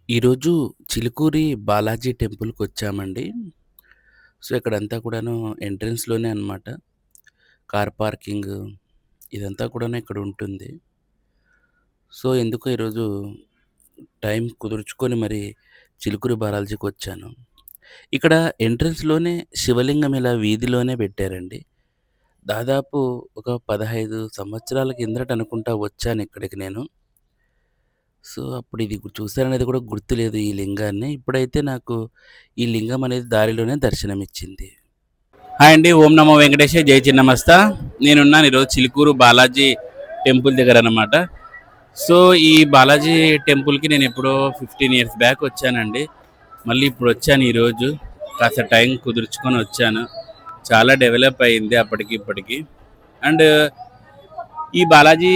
ఈరోజు చిలుకూరి బాలాజీ టెంపుల్‌కొచ్చామండి. సో, ఇక్కడంతా కూడాను ఎంట్రన్స్‌లోనే అనమాట. కార్ పార్కింగ్ ఇదంతా కూడాను ఇక్కడుంటుంది. సో, ఎందుకో ఈరోజు టైం కుదుర్చుకొని మరి చిలుకూరి బాలాజీకొచ్చాను. ఇక్కడ ఎంట్రన్స్‌లోనే శివలింగం ఇలా వీధిలోనే పెట్టారండి. దాదాపు ఒక 15 సంవత్సరాల కిందట అనుకుంటా వచ్చానిక్కడికి నేను. సో, అప్పుడు ఇది చూసాననేది కూడా గుర్తులేదు ఈ లింగాన్ని. ఇప్పుడైతే నాకు ఈ లింగం అనేది దారిలోనే దర్శనమిచ్చింది. హాయ్ అండి. ఓం నమో వెంకటేశ జై చిన్నమస్త. నేనున్నాను ఈరోజు చిలుకూరు బాలాజీ టెంపుల్ దగ్గర అనమాట. సో, ఈ బాలాజీ టెంపుల్‌కి నేను ఎప్పుడో 15 ఇయర్స్ బ్యాక్ వచ్చానండి. మళ్ళీ ఇప్పుడు వచ్చాను ఈరోజు. కాస్త టైం కుదుర్చుకొని వచ్చాను. చాలా డెవలప్ అయింది అప్పటికి ఇప్పటికి. అండ్ ఈ బాలాజీ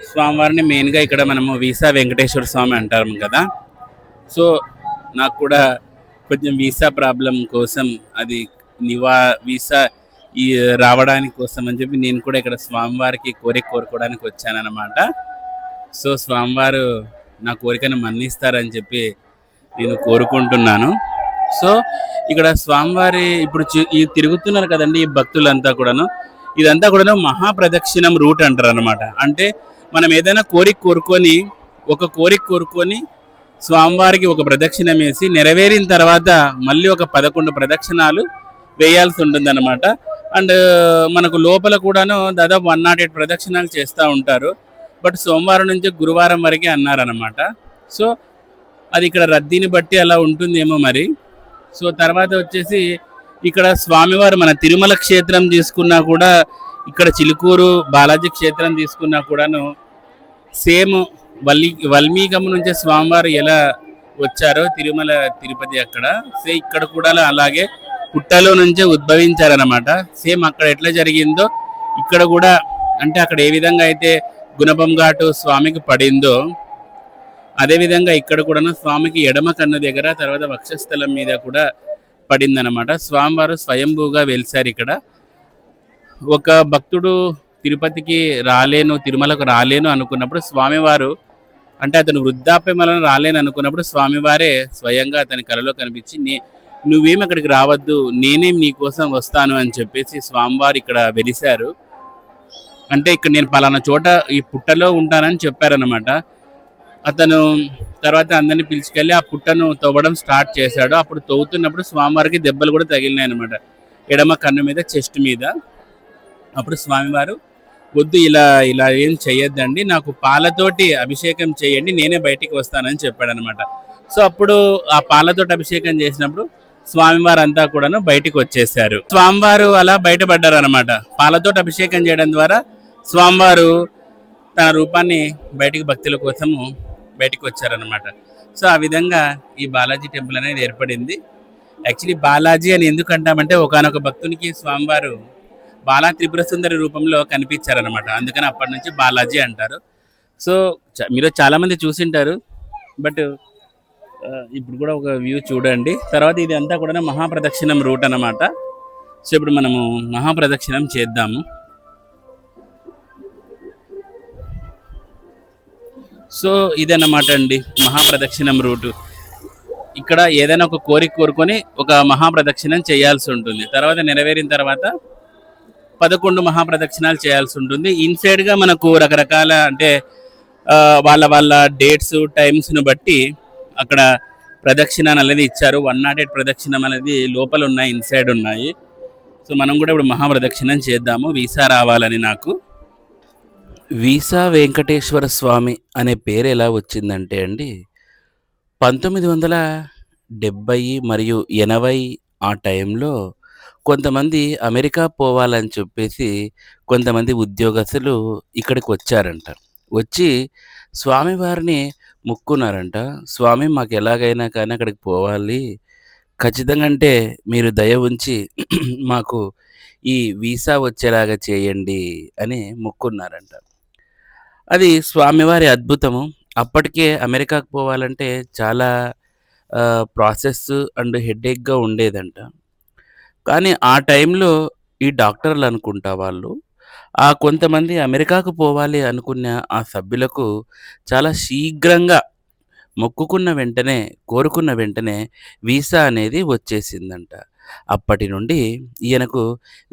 స్వామివారిని మెయిన్‌గా ఇక్కడ మనము వీసా వెంకటేశ్వర స్వామి అంటాము కదా! సో, నాకు కూడా కొంచెం వీసా ప్రాబ్లమ్ కోసం అది నివా వీసా ఈ రావడానికి కోసం అని చెప్పి నేను కూడా ఇక్కడ స్వామివారికి కోరిక కోరుకోవడానికి వచ్చాననమాట. సో, స్వామివారు నా కోరికను మన్నిస్తారని చెప్పి నేను కోరుకుంటున్నాను. సో, ఇక్కడ స్వామివారి ఇప్పుడు ఈ తిరుగుతున్నారు కదండీ! ఈ భక్తులంతా కూడాను. ఇదంతా కూడాను మహాప్రదక్షిణం రూట్ అంటారనమాట. అంటే మనం ఏదైనా కోరిక కోరుకొని, ఒక కోరిక కోరుకొని స్వామివారికి ఒక ప్రదక్షిణం వేసి నెరవేరిన తర్వాత మళ్ళీ ఒక 11 ప్రదక్షిణాలు వేయాల్సి ఉంటుందన్నమాట. అండ్ మనకు లోపల కూడాను దాదాపు 108 ప్రదక్షిణాలు చేస్తూ ఉంటారు. బట్ సోమవారం నుంచి గురువారం వరకే అన్నారనమాట. సో, అది ఇక్కడ రద్దీని బట్టి అలా ఉంటుందేమో మరి. సో, తర్వాత వచ్చేసి ఇక్కడ స్వామివారు మన తిరుమల క్షేత్రం తీసుకున్నా కూడా, ఇక్కడ చిలుకూరు బాలాజీ క్షేత్రం తీసుకున్నా కూడాను సేమ్ వల్మీకం నుంచి స్వామివారు ఎలా వచ్చారో తిరుమల తిరుపతి అక్కడ ఇక్కడ కూడా అలాగే పుట్టలో నుంచే ఉద్భవించారనమాట. సేమ్ అక్కడ ఎట్లా జరిగిందో ఇక్కడ కూడా, అంటే అక్కడ ఏ విధంగా అయితే గుణపం ఘాటు స్వామికి పడిందో అదేవిధంగా ఇక్కడ కూడా స్వామికి ఎడమ కన్ను దగ్గర, తర్వాత వక్షస్థలం మీద కూడా పడిందనమాట. స్వామివారు స్వయంభూగా వెలిశారు ఇక్కడ. ఒక భక్తుడు తిరుపతికి రాలేను, తిరుమలకు రాలేను అనుకున్నప్పుడు స్వామివారు, అంటే అతను వృద్ధాప్యం వలన రాలేను అనుకున్నప్పుడు స్వామివారే స్వయంగా అతని కలలో కనిపించి నువ్వేం అక్కడికి రావద్దు, నేనేం నీ కోసం వస్తాను అని చెప్పేసి స్వామివారు ఇక్కడ వెలిశారు. అంటే ఇక్కడ నేను పలానా చోట ఈ పుట్టలో ఉంటానని చెప్పారనమాట. అతను తర్వాత అందరినీ పిలుచుకెళ్ళి ఆ పుట్టను తవ్వడం స్టార్ట్ చేశాడు. అప్పుడు తవ్వుతున్నప్పుడు స్వామివారికి దెబ్బలు కూడా తగిలినాయి అనమాట. ఎడమ కన్ను మీద, చెస్ట్ మీద. అప్పుడు స్వామివారు, వద్దు, ఇలా ఇలా ఏం చెయ్యొద్దండి, నాకు పాలతోటి అభిషేకం చేయండి, నేనే బయటికి వస్తానని చెప్పాడనమాట. సో అప్పుడు ఆ పాలతోటి అభిషేకం చేసినప్పుడు స్వామివారు అంతా కూడాను బయటికి వచ్చేసారు. స్వామివారు అలా బయటపడ్డారు అనమాట. పాలతోటి అభిషేకం చేయడం ద్వారా స్వామివారు తన రూపాన్ని బయటికి భక్తుల కోసము బయటికి వచ్చారనమాట. సో ఆ విధంగా ఈ బాలాజీ టెంపుల్ అనేది ఏర్పడింది. యాక్చువల్లీ బాలాజీ అని ఎందుకు అంటామంటే, ఒకానొక భక్తునికి స్వామివారు బాలా త్రిపుర సుందరి రూపంలో కనిపించారనమాట. అందుకని అప్పటి నుంచి బాలాజీ అంటారు. సో మీరు చాలా మంది చూసింటారు. బట్ ఇప్పుడు కూడా ఒక వ్యూ చూడండి. తర్వాత ఇది అంతా కూడా మహాప్రదక్షిణం రూట్ అనమాట. సో ఇప్పుడు మనము మహాప్రదక్షిణం చేద్దాము. సో ఇదన్నమాట అండి మహాప్రదక్షిణం రూటు. ఇక్కడ ఏదైనా ఒక కోరిక కోరుకొని ఒక మహాప్రదక్షిణం చేయాల్సి ఉంటుంది. తర్వాత నెరవేరిన తర్వాత 11 మహాప్రదక్షిణాలు చేయాల్సి ఉంటుంది. ఇన్సైడ్గా మనకు రకరకాల, అంటే వాళ్ళ వాళ్ళ డేట్స్ టైమ్స్ను బట్టి అక్కడ ప్రదక్షిణ అనేది ఇచ్చారు. 108 ప్రదక్షిణం అనేది లోపల ఉన్నాయి, ఇన్సైడ్ ఉన్నాయి. సో మనం కూడా ఇప్పుడు మహాప్రదక్షిణం చేద్దాము. వీసా రావాలని నాకు. వీసా వెంకటేశ్వర స్వామి అనే పేరు ఎలా వచ్చిందంటే అండి, 1970 మరియు 80 ఆ టైంలో కొంతమంది అమెరికా పోవాలని చెప్పేసి కొంతమంది ఉద్యోగస్తులు ఇక్కడికి వచ్చారంట. వచ్చి స్వామివారిని మొక్కున్నారంట. స్వామి, మాకు ఎలాగైనా కానీ అక్కడికి పోవాలి. ఖచ్చితంగా అంటే మీరు దయ ఉంచి మాకు ఈ వీసా వచ్చేలాగా చేయండి అని మొక్కున్నారంట. అది స్వామివారి అద్భుతము. అప్పటికే అమెరికాకు పోవాలంటే చాలా ప్రాసెస్ అండ్ హెడేక్‌గా ఉండేదంట. కానీ ఆ టైంలో ఈ డాక్టర్లు అనుకుంటా వాళ్ళు, ఆ కొంతమంది అమెరికాకు పోవాలి అనుకున్న ఆ సభ్యులకు చాలా శీఘ్రంగా మొక్కుకున్న వెంటనే, కోరుకున్న వెంటనే వీసా అనేది వచ్చేసిందంట. అప్పటి నుండి ఈయనకు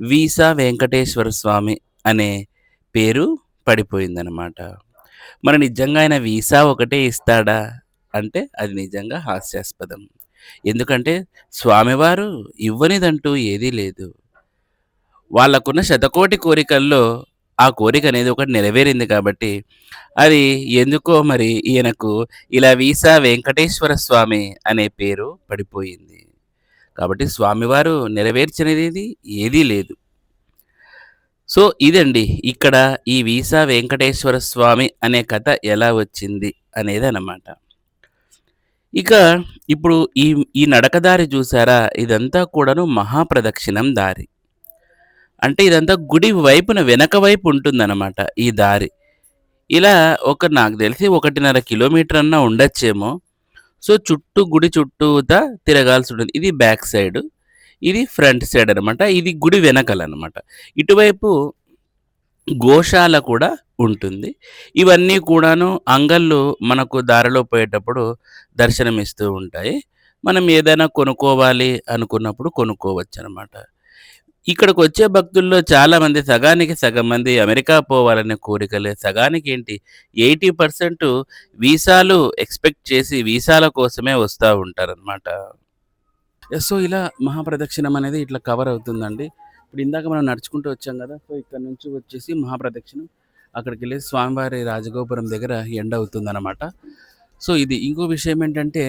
వీసా వెంకటేశ్వర స్వామి అనే పేరు పడిపోయిందనమాట. మరి నిజంగా ఆయన వీసా ఒకటే ఇస్తాడా? అంటే అది నిజంగా హాస్యాస్పదం. ఎందుకంటే స్వామివారు ఇవ్వనిదంటూ ఏదీ లేదు. వాళ్ళకున్న శతకోటి కోరికల్లో ఆ కోరికనేది ఒకటి నెరవేరింది కాబట్టి, అది ఎందుకో మరి ఈయనకు ఇలా వీసా వెంకటేశ్వర స్వామి అనే పేరు పడిపోయింది. కాబట్టి స్వామివారు నెరవేర్చనిదేది ఏదీ లేదు. సో, ఇదండి ఇక్కడ ఈ వీసా వెంకటేశ్వర స్వామి అనే కథ ఎలా వచ్చింది అనేదనమాట. ఇక ఇప్పుడు ఈ ఈ నడక దారి చూసారా? ఇదంతా కూడాను మహాప్రదక్షిణం దారి. అంటే ఇదంతా గుడి వైపున వెనక వైపు ఉంటుందనమాట ఈ దారి. ఇలా నాకు తెలిసి 1.5 కిలోమీటర్ అన్నా ఉండొచ్చేమో. సో, గుడి చుట్టూతా తిరగాల్సుంటుంది. ఇది బ్యాక్ సైడ్. ఇది ఫ్రంట్ సైడ్ అనమాట. ఇది గుడి వెనకాలనమాట. ఇటువైపు గోశాల కూడా ఉంటుంది. ఇవన్నీ కూడాను అంగళ్ళు మనకు దారిలో పోయేటప్పుడు దర్శనమిస్తూ ఉంటాయి. మనం ఏదైనా కొనుక్కోవాలి అనుకున్నప్పుడు కొనుక్కోవచ్చనమాట. ఇక్కడికొచ్చే భక్తుల్లో చాలామంది సగానికి సగం మంది అమెరికా పోవాలనే కోరికలే. సగానికేంటి 80% వీసాలు ఎక్స్‌పెక్ట్ చేసి వీసాల కోసమే వస్తా ఉంటారనమాట. సో, ఇలా మహాప్రదక్షిణం అనేది ఇట్లా కవర్ అవుతుందండి. ఇప్పుడు ఇందాక మనం నడుచుకుంటూ వచ్చాం గదా! సో, ఇక్కడి నుంచి వచ్చేసి మహాప్రదక్షిణం అక్కడికెళ్ళేసి స్వామివారి రాజగోపురం దగ్గర ఎండ్ అవుతుందనమాట. సో, ఇది. ఇంకో విషయం ఏంటంటే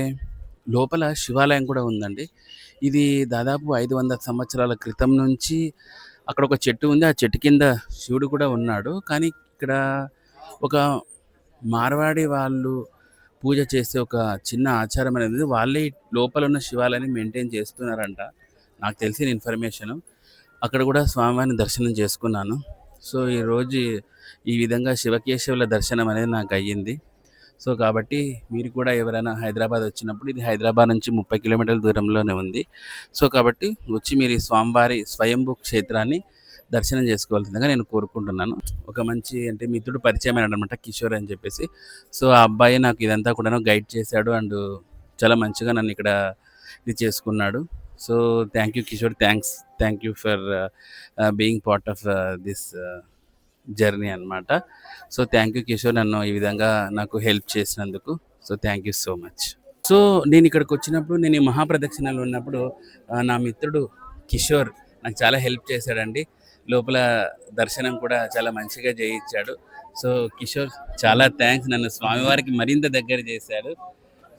లోపల శివాలయం కూడా ఉందండి. ఇది దాదాపు 500 సంవత్సరాల క్రితం నుంచి అక్కడొక చెట్టు ఉంది. ఆ చెట్టు కింద శివుడు కూడా ఉన్నాడు. కానీ ఇక్కడ ఒక మార్వాడి వాళ్ళు పూజ చేసే ఒక చిన్న ఆచారం అనేది ఉంది. వాళ్ళే లోపల ఉన్న శివాలయాన్ని మెయింటైన్ చేస్తున్నారంట. నాకు తెలిసిన ఇన్ఫర్మేషను. అక్కడ కూడా స్వామివారిని దర్శనం చేసుకున్నాను. సో, ఈరోజు ఈ విధంగా శివకేశవుల దర్శనం అనేది నాకయ్యింది. సో, కాబట్టి మీరు కూడా ఎవరైనా హైదరాబాద్ వచ్చినప్పుడు ఇది హైదరాబాద్ నుంచి 30 కిలోమీటర్ల దూరంలోనే ఉంది. సో, కాబట్టి వచ్చి మీరు ఈ స్వామివారి స్వయంభూ క్షేత్రాన్ని దర్శనం చేసుకోవాల్సిందిగా నేను కోరుకుంటున్నాను. ఒక మంచి అంటే మిత్రుడు పరిచయమైనాడనమాట కిషోర్ అని చెప్పేసి. సో, ఆ అబ్బాయి నాకు ఇదంతా కూడాను గైడ్ చేశాడు. చాలా మంచిగా నన్నిక్కడ ఇది చేసుకున్నాడు. So, thank you Kishore. Thank you for being part of this journey అనమాట. సో, థాంక్ యూ కిషోర్ నన్ను ఈ విధంగా నాకు హెల్ప్ చేసినందుకు. So, thank you so much. So, నేనిక్కడికొచ్చినప్పుడు నేను ఈ మహాప్రదక్షిణలో ఉన్నప్పుడు నా మిత్రుడు కిషోర్ నాకు చాలా హెల్ప్ చేశాడండి. లోపల దర్శనం కూడా చాలా మంచిగా చేయించాడు. సో, కిషోర్ చాలా థాంక్స్. నన్ను స్వామివారికి మరింత దగ్గర చేశాడు.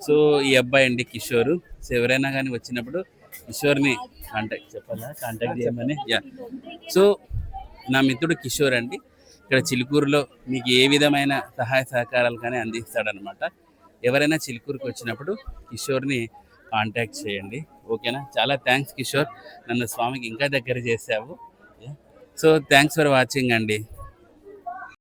సో, ఈ అబ్బాయి అండి కిషోరు. సో, ఎవరైనా గాని వచ్చినప్పుడు కిషోర్‌ని కాంటాక్ట్ చేయమని. యాహ్! సో, నా మిత్రుడు కిషోర్ అండి. ఇక్కడ చిలుకూరులో మీకు ఏ విధమైన సహాయ సహకారాలు కానీ అందిస్తాడనమాట. ఎవరైనా చిలుకూరుకొచ్చినప్పుడు కిషోర్‌ని కాంటాక్ట్ చేయండి. ఓకేనా? చాలా థాంక్స్ కిషోర్. నన్ను స్వామికి ఇంకా దగ్గర చేశావు. Yeah! So, thanks for watching అండి.